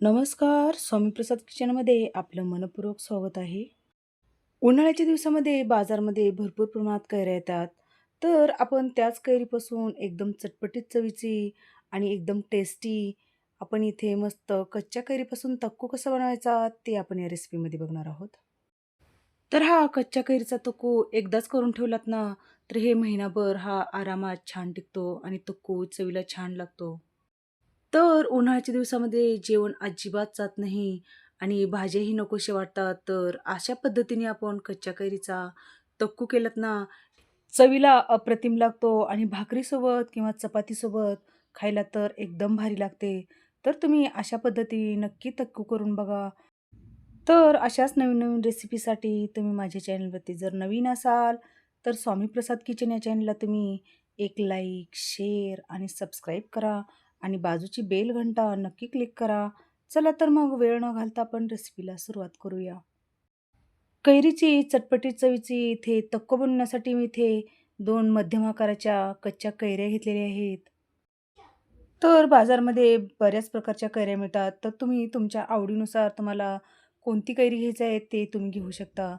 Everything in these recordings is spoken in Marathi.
नमस्कार. स्वामीप्रसाद किचनमध्ये आपलं मनःपूर्वक स्वागत आहे. उन्हाळ्याच्या दिवसामध्ये बाजारमध्ये भरपूर प्रमाणात कैऱ्या येतात. तर आपण त्याच कैरीपासून एकदम चटपटीत चवीची आणि एकदम टेस्टी आपण इथे मस्त कच्च्या कैरीपासून तक्कू कसा बनवायचा ते आपण या रेसिपीमध्ये बघणार आहोत. तर हा कच्च्या कैरीचा तक्कू एकदाच करून ठेवलात ना, तर हे महिनाभर हा आरामात छान टिकतो आणि तक्कू चवीला छान लागतो. तर उन्हाळ्याच्या दिवसामध्ये जेवण अजिबात जात नाही आणि भाज्याही नकोशे वाटतात. तर अशा पद्धतीने आपण कच्च्या कैरीचा तक्कू केलात ना, चवीला अप्रतिम लागतो आणि भाकरीसोबत किंवा चपातीसोबत खायला तर एकदम भारी लागते. तर तुम्ही अशा पद्धतीने नक्की तक्कू करून बघा. तर अशाच नवीन-नवीन रेसिपीसाठी तुम्ही माझ्या चॅनलवरती जर नवीन असाल, तर स्वामी प्रसाद किचन या चॅनलला तुम्ही एक लाईक, शेअर आणि सबस्क्राईब करा आणि बाजूची बेल घंटा नक्की क्लिक करा. चला तर मग वेळ न घालता आपण रेसिपीला सुरुवात करूया. कैरीची चटपटीत चवीची इथे तक्क बनवण्यासाठी मी इथे 2 मध्यम आकाराच्या कच्च्या कैऱ्या घेतलेल्या आहेत. तर बाजारमध्ये बऱ्याच प्रकारच्या कैऱ्या मिळतात. तर तुम्ही तुमच्या आवडीनुसार तुम्हाला कोणती कैरी घ्यायची आहे ते तुम्ही घेऊ शकता.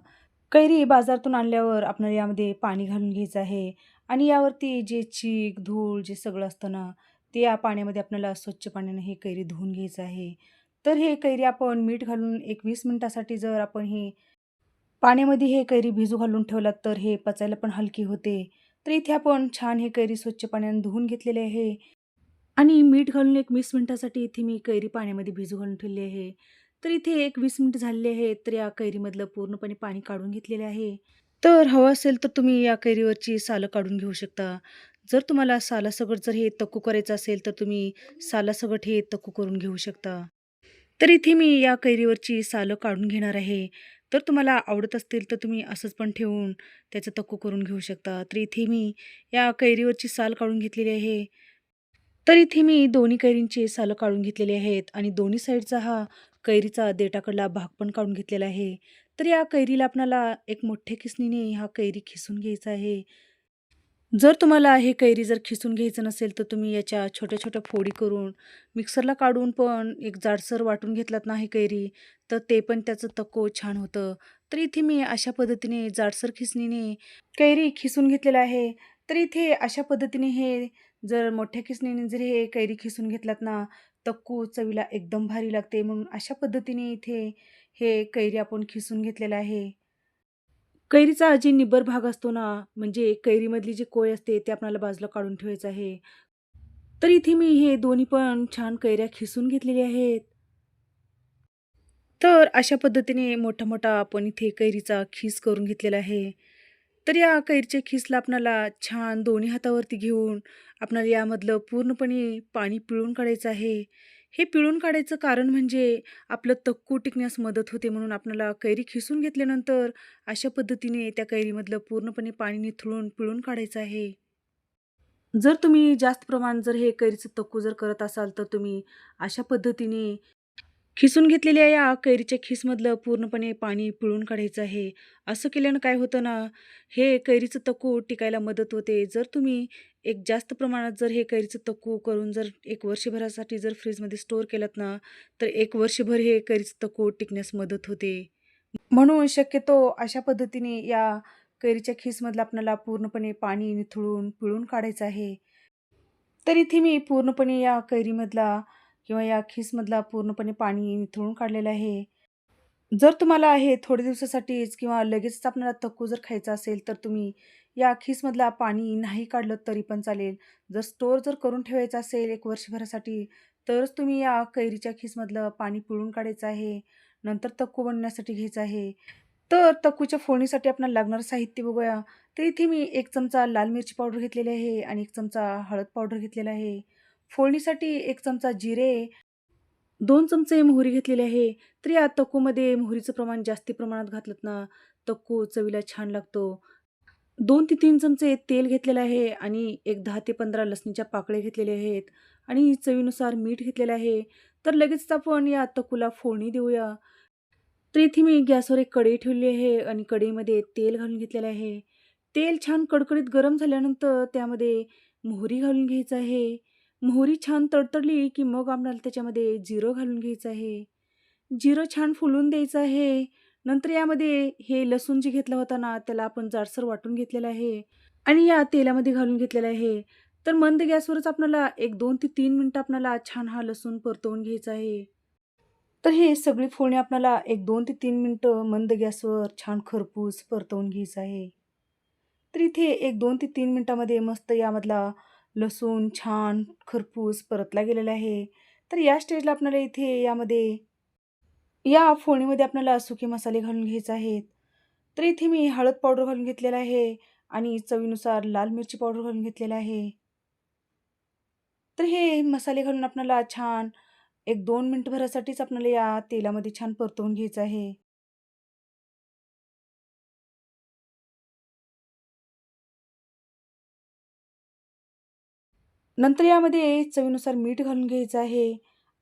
कैरी बाजारातून आणल्यावर आपल्याला यामध्ये पाणी घालून घ्यायचं आहे आणि यावरती जे चीक, धूळ जे सगळं असतं ना, ते या पाण्यामध्ये आपल्याला स्वच्छ पाण्याने हे कैरी धुवून घ्यायचं आहे. तर हे कैरी आपण मीठ घालून एक 20 मिनिटासाठी जर आपण हे पाण्यामध्ये हे कैरी भिजू घालून ठेवलात, तर हे पचायला पण हलकी होते. तर इथे आपण छान हे कैरी स्वच्छ पाण्याने धुवून घेतलेले आहे. आणि मीठ घालून एक 20 मिनिटासाठी इथे मी कैरी पाण्यामध्ये भिजू घालून ठेवली आहे. तर इथे एक 20 मिनिट झालेले आहेत. तर या कैरीमधलं पूर्णपणे पाणी काढून घेतलेले आहे. तर हवं असेल तर तुम्ही या कैरीवरची सालं काढून घेऊ शकता. जर तुम्हाला सालासकट जर हे तक्कू करायचं असेल, तर तुम्ही सालासकट हे तक्कू करून घेऊ शकता. तर इथे मी या कैरीवरची सालं काढून घेणार आहे. तर तुम्हाला आवडत असतील तर तुम्ही असंच पण ठेवून त्याचं तक्कू करून घेऊ शकता. तर इथे मी या कैरीवरची साल काढून घेतलेली आहे. तर इथे मी दोन्ही कैरींची सालं काढून घेतलेली आहेत आणि दोन्ही साईडचा हा कैरीचा देठाकडला भाग पण काढून घेतलेला आहे. तर या कैरीला आपल्याला एक मोठ्या खिसणीने हा कैरी खिसून घ्यायचा आहे. जर तुम्हाला हे कैरी जर खिसून घ्यायचं नसेल, तर तुम्ही याच्या छोट्या-छोट्या फोडी करून मिक्सरला काढून पण एक जाडसर वाटून घेतलात ना ही कैरी, तर ते पण त्याचं तक्को छान होतं. तर इथे मी अशा पद्धतीने जाडसर खिसणीने कैरी खिसून घेतलेलं आहे. तर इथे अशा पद्धतीने हे जर मोठ्या खिसणीने जर हे कैरी खिसून घेतलात ना, तक्कू चवीला एकदम भारी लागते. म्हणून अशा पद्धतीने इथे हे कैरी आपण खिसून घेतलेलं आहे. कैरीचा जे निब्बर भाग असतो ना, म्हणजे कैरीमधली जी कोय असते, ते आपल्याला बाजूला काढून ठेवायचं आहे. तर इथे मी हे दोन्ही पण छान कैऱ्या खिसून घेतलेल्या आहेत. तर अशा पद्धतीने मोठा-मोठा आपण इथे कैरीचा खीस करून घेतलेला आहे. तर या कैरीच्या खीसला आपणाला छान दोन्ही हातावरती घेऊन आपणाला यामधलं पूर्णपणे पाणी पिळून काढायचं आहे. हे पिळून काढायचं कारण म्हणजे आपलं तक्कू टिकण्यास मदत होते म्हणून आपल्याला कैरी खिसून घेतल्यानंतर अशा पद्धतीने त्या कैरीमधलं पूर्णपणे पाणी निथळून पिळून काढायचं आहे. जर तुम्ही जास्त प्रमाणात जर हे कैरीचं तक्कू जर करत असाल, तर तुम्ही अशा पद्धतीने खिसून घेतलेल्या या कैरीच्या खिसमधलं पूर्णपणे पाणी पिळून काढायचं आहे. असं केल्यानं काय होतं ना, हे कैरीचं तक्कू टिकायला मदत होते. जर तुम्ही एक जास्त प्रमाणात जर हे कैरीचं तक्कू करून जर 1 वर्षभरासाठी जर फ्रीजमध्ये स्टोअर केलात ना, तर 1 वर्षभर हे कैरीचं तक्कू टिकण्यास मदत होते. म्हणून शक्यतो अशा पद्धतीने या कैरीच्या खिसमधलं आपल्याला पूर्णपणे पाणी निथळून पिळून काढायचं आहे. तर इथे मी पूर्णपणे या कैरीमधला किंवा या खिसमधला पूर्णपणे पाणी निथळून काढलेलं आहे. जर तुम्हाला हे थोड्या दिवसासाठीच किंवा लगेचच आपल्याला तक्कू जर खायचा असेल, तर तुम्ही या खिसमधला पाणी नाही काढलं तरी पण चालेल. जर स्टोअर जर करून ठेवायचं असेल 1 वर्षभरासाठी, तरच तुम्ही या कैरीच्या खिसमधलं पाणी पिळून काढायचं आहे. नंतर तक्कू बनवण्यासाठी घ्यायचं आहे. तर तक्कूच्या फोडणीसाठी आपल्याला लागणारं साहित्य बघूया. तर इथे मी 1 चमचा लाल मिरची पावडर घेतलेली आहे आणि 1 चमचा हळद पावडर घेतलेला आहे. फोडणीसाठी 1 चमचा जिरे, 2 चमचे मोहरी घेतलेली आहे. तर या तक्कूमध्ये मोहरीचं प्रमाण जास्ती प्रमाणात घातलत ना, तक्कू चवीला छान लागतो. 2 ते 3 चमचे तेल घेतलेलं आहे आणि एक 10 ते 15 लसणीच्या पाकळ्या घेतलेल्या आहेत आणि चवीनुसार मीठ घेतलेलं आहे. तर लगेचच आपण या तक्कूला फोडणी देऊया. तर इथे मी गॅसवर एक कढई ठेवली आहे आणि कढईमध्ये तेल घालून घेतलेलं आहे. तेल छान कडकडीत गरम झाल्यानंतर त्यामध्ये मोहरी घालून घ्यायचं आहे. मोहरी छान तडतडली, की मग आपल्याला त्याच्यामध्ये जिरं घालून घ्यायचं आहे. जिरं छान फुलून द्यायचं आहे. नंतर यामध्ये हे लसूण जे घेतला होता ना, त्याला आपण जाडसर वाटून घेतलेलं आहे आणि या तेलामध्ये घालून घेतलेलं आहे. तर मंद गॅसवरच आपल्याला एक 2 ते 3 मिनिटं आपल्याला छान हा लसूण परतवून घ्यायचा आहे. तर हे सगळी फोडणी आपल्याला एक 2 ते 3 मिनिटं मंद गॅसवर छान खरपूस परतवून घ्यायचं आहे. तर इथे एक 2 ते 3 मिनिटामध्ये मस्त यामधला लसूण छान खरपूस परतला गेलेला आहे. तर या स्टेजला आपल्याला इथे यामध्ये या फोडणीमध्ये आपल्याला सुके मसाले घालून घ्यायचे आहेत. तर इथे मी हळद पावडर घालून घेतलेला आहे आणि चवीनुसार लाल मिरची पावडर घालून घेतलेला आहे. तर हे मसाले घालून आपल्याला छान एक 2 मिनिटभरासाठीच आपल्याला या तेलामध्ये छान परतवून घ्यायचं आहे. नंतर यामध्ये चवीनुसार मीठ घालून घ्यायचं आहे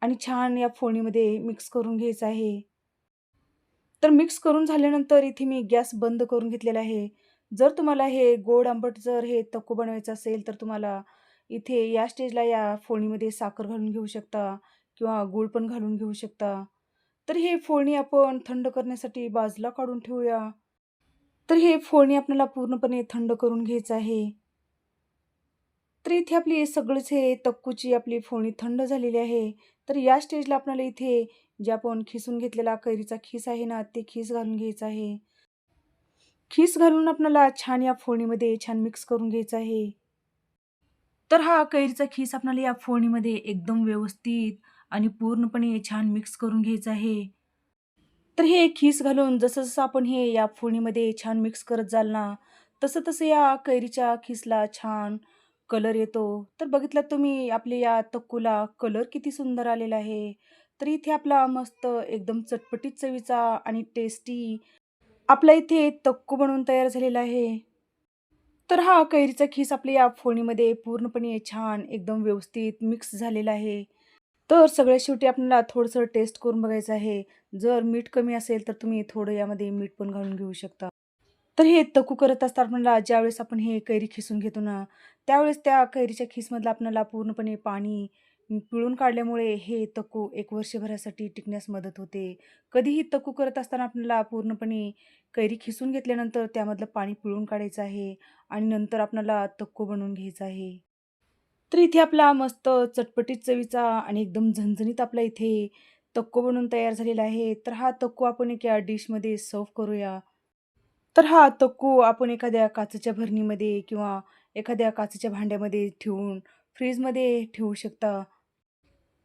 आणि छान या फोडणीमध्ये मिक्स करून घ्यायचं आहे. तर मिक्स करून झाल्यानंतर इथे मी गॅस बंद करून घेतलेला आहे. जर तुम्हाला हे गोड आंबट जर हे तक्कू बनवायचं असेल, तर तुम्हाला इथे या स्टेजला या फोडणीमध्ये साखर घालून घेऊ शकता किंवा गूळ पण घालून घेऊ शकता. तर हे फोडणी आपण थंड करण्यासाठी बाजूला काढून ठेवूया. तर हे फोडणी आपल्याला पूर्णपणे थंड करून घ्यायचं आहे. तर इथे आपली सगळंच हे तक्कूची आपली फोडणी थंड झालेली आहे. तर या स्टेजला आपल्याला इथे जे आपण खिसून घेतलेला कैरीचा खीस आहे ना, ते खीस घालून घ्यायचं आहे. खीस घालून आपल्याला छान या फोडणीमध्ये छान मिक्स करून घ्यायचं आहे. तर हा कैरीचा खीस आपल्याला या फोडणीमध्ये एकदम व्यवस्थित आणि पूर्णपणे छान मिक्स करून घ्यायचं आहे. तर हे खीस घालून जसं-जसं आपण हे या फोडणीमध्ये छान मिक्स करत जाल ना, तसं-तसं या कैरीच्या खीसला छान कलर येतो. तर बघितलात तुम्ही आपल्या या तक्कूला कलर किती सुंदर आलेला आहे. तर इथे आपला मस्त एकदम चटपटीत चवीचा आणि टेस्टी आपल्या इथे तक्कू बनवून तयार झालेला आहे. तर हा कैरीचा खीस आपल्या या फोडणीमध्ये पूर्णपणे छान एकदम व्यवस्थित मिक्स झालेला आहे. तर सगळ्यात शेवटी आपल्याला थोडंसं टेस्ट करून बघायचं आहे. जर मीठ कमी असेल, तर तुम्ही थोडं यामध्ये मीठ पण घालून घेऊ शकता. तर हे तकू करत असताना आपल्याला ज्यावेळेस आपण हे कैरी खिसून घेतो ना, त्यावेळेस त्या कैरीच्या खिसमधलं आपल्याला पूर्णपणे पाणी पिळून काढल्यामुळे हे तकू 1 वर्षभरासाठी टिकण्यास मदत होते. कधीही तकू करत असताना आपल्याला पूर्णपणे कैरी खिसून घेतल्यानंतर त्यामधलं पाणी पिळून काढायचं आहे आणि नंतर आपल्याला तक्कू बनवून घ्यायचा आहे. तर इथे आपला मस्त चटपटीत चवीचा आणि एकदम झणझणीत आपला इथे तक्को बनवून तयार झालेला आहे. तर हा तक्को आपण एका डिशमध्ये सर्व्ह करूया. तर हा तक्कू आपण एखाद्या काचेच्या भरणीमध्ये किंवा एखाद्या काचेच्या भांड्यामध्ये ठेवून फ्रीजमध्ये ठेवू शकता.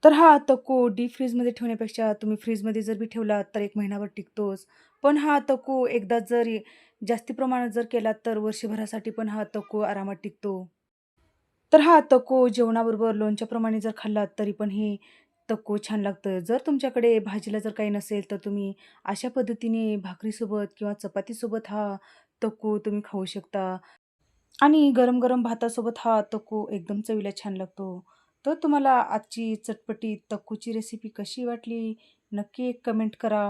तर हा तक्कू डीप फ्रीजमध्ये ठेवण्यापेक्षा तुम्ही फ्रीजमध्ये जर बी ठेवला तर 1 महिनाभर टिकतोच. पण हा तक्कू एकदा जर जास्ती प्रमाणात जर केला तर वर्षभरासाठी पण हा तक्कू आरामात टिकतो. तर हा तको जेवणाबरोबर लोणच्याप्रमाणे जर खाल्लात तरी पण हे तको छान लागतं. जर तुमच्याकडे भाजीला जर काही नसेल तर तुम्ही अशा पद्धतीने भाकरीसोबत किंवा चपातीसोबत हा तको तुम्ही खाऊ शकता आणि गरम-गरम भातासोबत हा तको एकदम चवीला छान लागतो. तर तुम्हाला आजची चटपटीत तकोची रेसिपी कशी वाटली? नक्की एक कमेंट करा.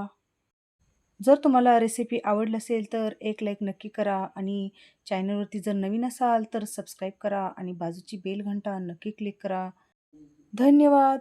जर तुम्हाला रेसिपी आवडली असेल तर एक लाईक नक्की करा आणि चॅनलवरती जर नवीन असाल तर सबस्क्राईब करा आणि बाजूची बेल घंटा नक्की क्लिक करा. धन्यवाद.